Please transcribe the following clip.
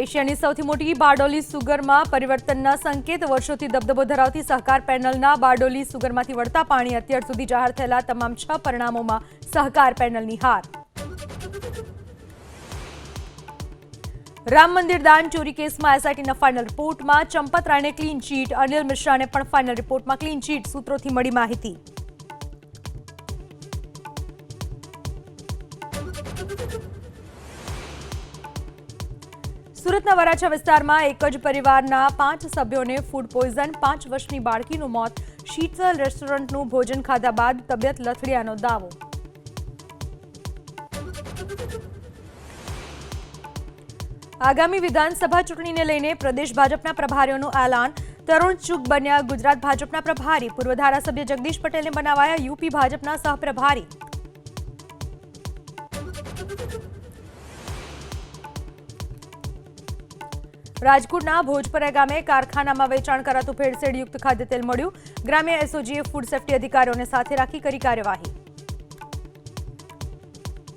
એશિયાની સૌથી મોટી બારડોલી સુગરમાં પરિવર્તનના સંકેત વર્ષોથી દબદબો ધરાવતી સહકાર પેનલના બારડોલી સુગરમાંથી વળતા પાણી અત્યાર સુધી જાહેર થયેલા તમામ 6 પરિણામોમાં સહકાર પેનલની હાર. રામ મંદિર દાન ચોરી કેસમાં એસઆઈટીના ફાઇનલ રિપોર્ટમાં ચંપત રાયને ક્લીન ચીટ, અનિલ મિશ્રાને પણ ફાઇનલ રિપોર્ટમાં ક્લીન ચીટ, સૂત્રોથી મળી માહિતી. સુરતના વરાછા વિસ્તારમાં એક જ પરિવારના 5 સભ્યોને ફૂડ પોઈઝન, 5 વર્ષની બાળકીનું મોત. શીતલ રેસ્ટોરન્ટનું ભોજન ખાધા બાદ તબિયત લથડ્યાનો દાવો. આગામી વિધાનસભા ચૂંટણીને લઈને પ્રદેશ ભાજપના પ્રભારીઓનું એલાન. તરુણ ચુગ બન્યા ગુજરાત ભાજપના પ્રભારી. પૂર્વ ધારાસભ્ય જગદીશ પટેલને બનાવાયા યુપી ભાજપના સહપ્રભારી. રાજકોટના ભોજપરા ગામે કારખાનામાં વેચાણ કરાતું ભેળસેળયુક્ત ખાદ્ય તેલ મળ્યું. ગ્રામ્ય એસઓજીએ ફૂડ સેફ્ટી અધિકારીઓને સાથે રાખી કરી કાર્યવાહી.